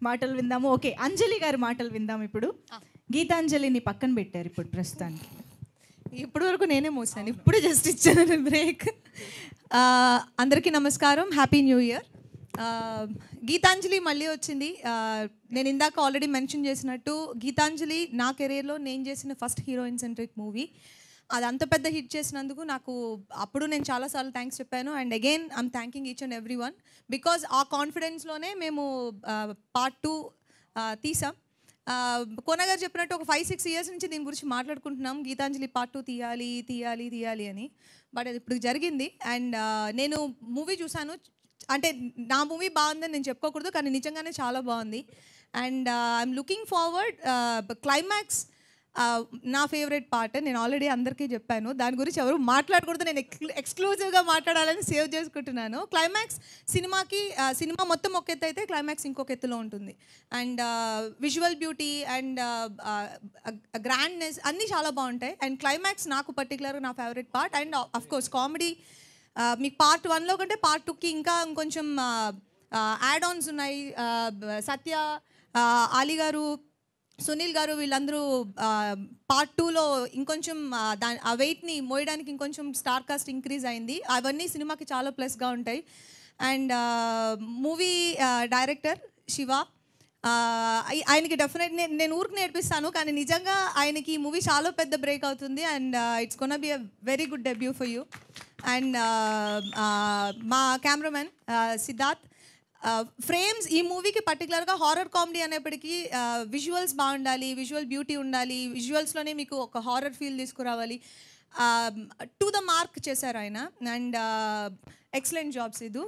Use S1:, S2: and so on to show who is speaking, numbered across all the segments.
S1: మాటలు విందాము. ఓకే, అంజలి గారి మాటలు విందాం ఇప్పుడు. గీతాంజలిని పక్కన పెట్టారు ఇప్పుడు ప్రస్తుతానికి.
S2: ఇప్పటి వరకు నేనే మోసాను, ఇప్పుడే జస్ట్ ఇచ్చాను బ్రేక్. అందరికీ నమస్కారం, హ్యాపీ న్యూ ఇయర్. గీతాంజలి మళ్ళీ వచ్చింది. నేను ఇందాక ఆల్రెడీ మెన్షన్ చేసినట్టు గీతాంజలి నా కెరీర్లో నేను చేసిన ఫస్ట్ హీరోయిన్ సెంట్రిక్ మూవీ. అది అంత పెద్ద హిట్ చేసినందుకు నాకు అప్పుడు నేను చాలాసార్లు థ్యాంక్స్ చెప్పాను. And again I'm thanking each and every one, because ఆ కాన్ఫిడెన్స్లోనే మేము పార్ట్ 2 తీసాం. కోన గారు చెప్పినట్టు ఒక 5-6 ఇయర్స్ నుంచి దీని గురించి మాట్లాడుకుంటున్నాం, గీతాంజలి పార్ట్ 2 తీయాలి తీయాలి తీయాలి అని. బట్ అది ఇప్పుడు జరిగింది. అండ్ నేను మూవీ చూశాను. అంటే నా మూవీ బాగుందని నేను చెప్పుకోకూడదు, కానీ నిజంగానే చాలా బాగుంది. And I'm looking forward. Climax నా ఫేవరెట్ పార్ట్. నేను ఆల్రెడీ అందరికీ చెప్పాను, దాని గురించి ఎవరు మాట్లాడకూడదు, నేను ఎక్స్క్లూజివ్గా మాట్లాడాలని సేవ్ చేసుకుంటున్నాను. క్లైమాక్స్ సినిమా మొత్తం ఒక ఎత్తు అయితే క్లైమాక్స్ ఇంకొక ఎత్తులో ఉంటుంది. And visual beauty and grandness అన్నీ చాలా బాగుంటాయి. అండ్ క్లైమాక్స్ నాకు పర్టికులర్గా నా favourite part. And of course comedy మీకు పార్ట్ 1లో కంటే పార్ట్ 2కి ఇంకా ఇంకొంచెం యాడ్ ఆన్స్ ఉన్నాయి. సత్య, ఆలీ గారు, సునీల్ గారు వీళ్ళందరూ పార్ట్ 2లో ఇంకొంచెం ఆ వెయిట్ని మోయడానికి ఇంకొంచెం స్టార్ కాస్ట్ ఇంక్రీజ్ అయింది. అవన్నీ సినిమాకి చాలా ప్లస్గా ఉంటాయి. అండ్ మూవీ డైరెక్టర్ శివ, ఆయనకి డెఫినెట్ నేను ఊరికి నేర్పిస్తాను, కానీ నిజంగా ఆయనకి ఈ మూవీ చాలా పెద్ద బ్రేక్ అవుతుంది. And it's gonna be a very good debut for you. And మా కెమెరామెన్ సిద్ధార్థ్. ఫ్రేమ్స్ ఈ మూవీకి పర్టికులర్గా హారర్ కామెడీ అనేప్పటికీ విజువల్స్ బాగుండాలి, విజువల్ బ్యూటీ ఉండాలి, విజువల్స్లోనే మీకు ఒక హారర్ ఫీల్ తీసుకురావాలి. టు ద మార్క్ చేశారు ఆయన. అండ్ ఎక్సలెంట్ జాబ్స్ ఇది.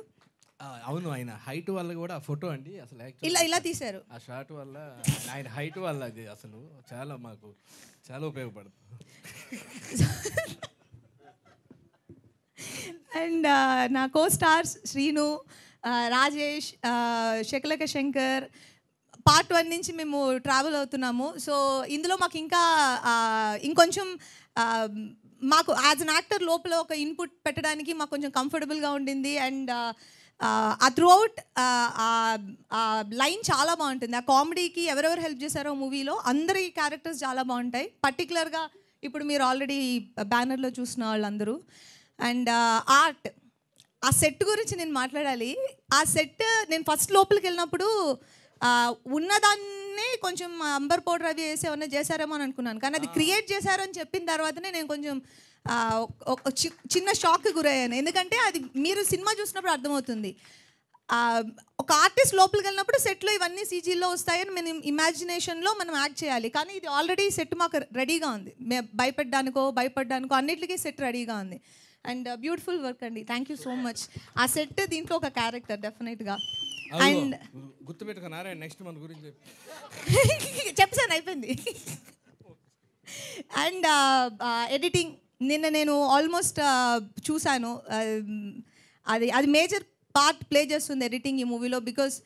S3: అవును, ఆయన హైట్ వల్ల కూడా ఆ ఫోటో అండి అసలు
S2: ఇలా తీశారు.
S3: ఆ షాట్ వల్ల ఆయన హైట్ వల్ల అది అసలు చాలా మాకు చాలా ఉపయోగపడుతుంది.
S2: అండ్ నా కో స్టార్స్ శ్రీను, రాజేష్, శకలక శంకర్. పార్ట్ 1 నుంచి మేము ట్రావెల్ అవుతున్నాము. సో ఇందులో మాకు ఇంకా ఇంకొంచెం మాకు యాజ్ అన్ యాక్టర్ లోపల ఒక ఇన్పుట్ పెట్టడానికి మాకు కొంచెం కంఫర్టబుల్గా ఉండింది. అండ్ ఆ త్రూఅవుట్ ఆ లైన్ చాలా బాగుంటుంది. ఆ కామెడీకి ఎవరెవరు హెల్ప్ చేశారో మూవీలో అందరి క్యారెక్టర్స్ చాలా బాగుంటాయి. పర్టికులర్గా ఇప్పుడు మీరు ఆల్రెడీ బ్యానర్లో చూసిన వాళ్ళందరూ. అండ్ ఆర్ట్, ఆ సెట్ గురించి నేను మాట్లాడాలి. ఆ సెట్ నేను ఫస్ట్ లోపలికి వెళ్ళినప్పుడు ఉన్నదాన్నే కొంచెం అంబర్ పౌడర్ అవి వేసి ఏమన్నా చేశారేమో అని అనుకున్నాను, కానీ అది క్రియేట్ చేశారని చెప్పిన తర్వాతనే నేను కొంచెం చిన్న షాక్కి గురయ్యాను. ఎందుకంటే అది మీరు సినిమా చూసినప్పుడు అర్థమవుతుంది. ఒక ఆర్టిస్ట్ లోపలికి వెళ్ళినప్పుడు సెట్లో ఇవన్నీ సీజీలో వస్తాయని మనం ఇమాజినేషన్లో మనం యాక్ట్ చేయాలి, కానీ ఇది ఆల్రెడీ సెట్ మాకు రెడీగా ఉంది. భయపడ్డానికో అన్నిటికీ సెట్ రెడీగా ఉంది. అండ్ బ్యూటిఫుల్ వర్క్ అండి, థ్యాంక్ యూ సో మచ్. ఆ సెట్ దీంట్లో ఒక క్యారెక్టర్ డెఫినెట్గా. అండ్
S3: గుర్తుపెట్టుకున్నారా నెక్స్ట్ మన గురించి
S2: చెప్పాను, అయిపోయింది. అండ్ ఎడిటింగ్ నిన్న నేను ఆల్మోస్ట్ చూశాను. అది మేజర్ పార్ట్ ప్లే చేస్తుంది ఎడిటింగ్ ఈ మూవీలో. బికాస్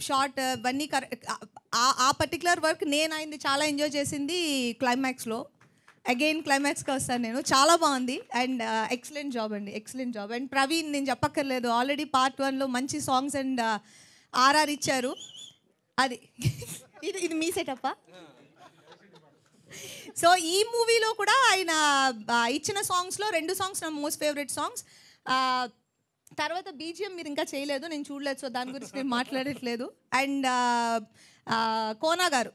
S2: షార్ట్ అవన్నీ ఆ పర్టికులర్ వర్క్ నేను అయింది చాలా ఎంజాయ్ చేసింది క్లైమాక్స్లో. అగైన్ క్లైమాక్స్కి వస్తాను నేను, చాలా బాగుంది. అండ్ ఎక్సలెంట్ జాబ్ అండి, ఎక్సలెంట్ జాబ్. అండ్ ప్రవీణ్ నేను చెప్పక్కర్లేదు, ఆల్రెడీ పార్ట్ 1లో మంచి సాంగ్స్ అండ్ ఆర్ఆర్ ఇచ్చారు. అది ఇది మీ సెటప్పా? సో ఈ మూవీలో కూడా ఆయన ఇచ్చిన సాంగ్స్లో 2 సాంగ్స్ నా మోస్ట్ ఫేవరెట్ సాంగ్స్. తర్వాత బీజిఎం మీరు ఇంకా చేయలేదు, నేను చూడలేదు, సో దాని గురించి నేను మాట్లాడట్లేదు. అండ్ కోనా గారు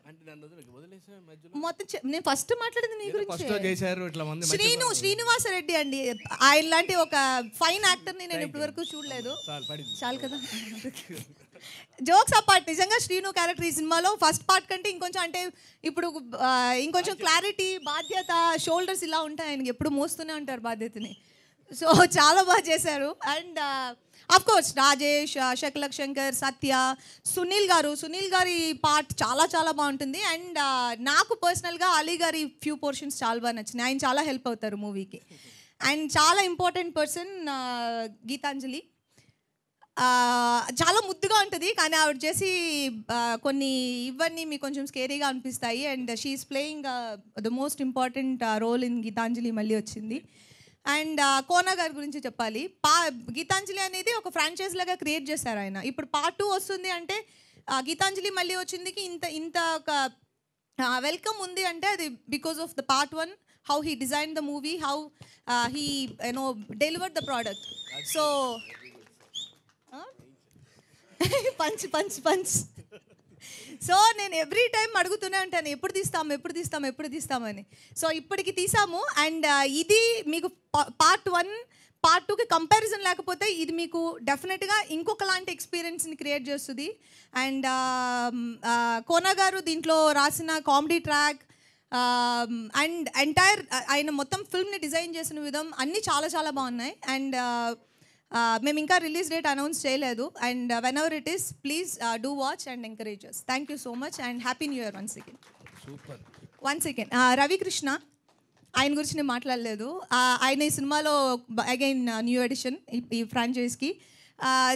S2: మొత్తం నేను ఫస్ట్ మాట్లాడింది మీ గురించి. శ్రీనివాసరెడ్డి అండి, ఆయన లాంటి ఒక ఫైన్ యాక్టర్ని నేను ఇప్పటి వరకు చూడలేదు. చాలు కదా, జోక్స్ అపార్ట్. నిజంగా శ్రీను క్యారెక్టర్ ఈ సినిమాలో ఫస్ట్ పార్ట్ కంటే ఇంకొంచెం, అంటే ఇప్పుడు ఇంకొంచెం క్లారిటీ, బాధ్యత, షోల్డర్స్ ఇలా ఉంటాయి ఆయనకి, ఎప్పుడు మోస్తూనే ఉంటారు బాధ్యతని. సో చాలా బాగా చేశారు. అండ్ అఫ్కోర్స్ రాజేష్, శకలక్ శంకర్, సత్య, సునీల్ గారి పార్ట్ చాలా చాలా బాగుంటుంది. అండ్ నాకు పర్సనల్గా అలీ గారి ఫ్యూ పోర్షన్స్ చాలా బాగా నచ్చినాయి. ఆయన చాలా హెల్ప్ అవుతారు మూవీకి. అండ్ చాలా ఇంపార్టెంట్ పర్సన్ గీతాంజలి. చాలా ముద్దుగా ఉంటుంది, కానీ ఆవిడ చేసి కొన్ని ఇవన్నీ మీకు కొంచెం స్కేరీగా అనిపిస్తాయి. And she's playing the most important role in Geethanjali మళ్ళీ వచ్చింది. అండ్ కోన గారి గురించి చెప్పాలి. గీతాంజలి అనేది ఒక ఫ్రాంచైజ్ లాగా క్రియేట్ చేశారు ఆయన. ఇప్పుడు పార్ట్ 2 వస్తుంది అంటే గీతాంజలి మళ్ళీ వచ్చిందికి ఇంత ఇంత ఒక వెల్కమ్ ఉంది అంటే అది because of the part 1, how he design the movie, how he delivered the product. So punch punch punch. So నేను ఎవ్రీ టైం అడుగుతూనే ఉంటాను ఎప్పుడు తీస్తామని. సో ఇప్పటికి తీసాము. అండ్ ఇది మీకు పార్ట్ 1 పార్ట్ 2కి కంపారిజన్ లేకపోతే ఇది మీకు డెఫినెట్గా ఇంకొకలాంటి ఎక్స్పీరియన్స్ని క్రియేట్ చేస్తుంది. అండ్ కోనా గారు దీంట్లో రాసిన కామెడీ ట్రాక్ అండ్ ఎంటైర్ ఆయన మొత్తం ఫిల్మ్ని డిజైన్ చేసిన విధం అన్నీ చాలా చాలా బాగున్నాయి. అండ్ మేము ఇంకా రిలీజ్ డేట్ అనౌన్స్ చేయలేదు. And when ever it is please do watch and encourages. Thank you so much and happy new year once again.
S3: Super.
S2: One second, Ravikrishna ఆయన గురించి నేను మాట్లాడలేదు. ఆయన ఈ సినిమాలో అగైన్ న్యూ ఎడిషన్ ఈ ఫ్రాంచైజ్కి.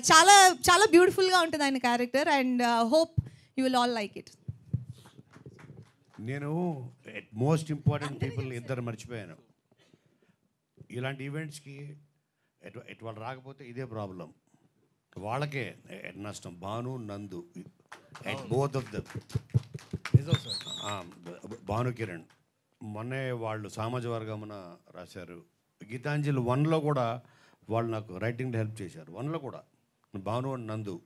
S2: చాలా చాలా బ్యూటిఫుల్గా ఉంటుంది ఆయన character and hope you will all like it.
S4: నేను మోస్ట్ ఇంపార్టెంట్ పీపుల్ ఇద్దరు మర్చిపోయాను. ఇలాంటి ఈవెంట్స్కి వాళ్ళు రాకపోతే ఇదే ప్రాబ్లం, వాళ్ళకే నష్టం. భాను, నందు, both of them. Bhanu, Kiran మొన్నే వాళ్ళు సామాజ వర్గమున రాశారు. గీతాంజలి 1లో కూడా వాళ్ళు నాకు రైటింగ్ హెల్ప్ చేశారు. 1లో కూడా భాను అండ్ నందు.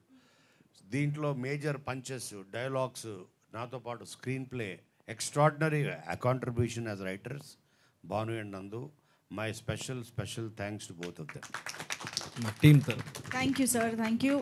S4: దీంట్లో మేజర్ పంచెస్, డైలాగ్స్, నాతో పాటు screenplay, extraordinary contribution as writers Bhanu and Nandu. My special thanks to both of them.
S3: మా team.
S1: Thank you sir, thank you.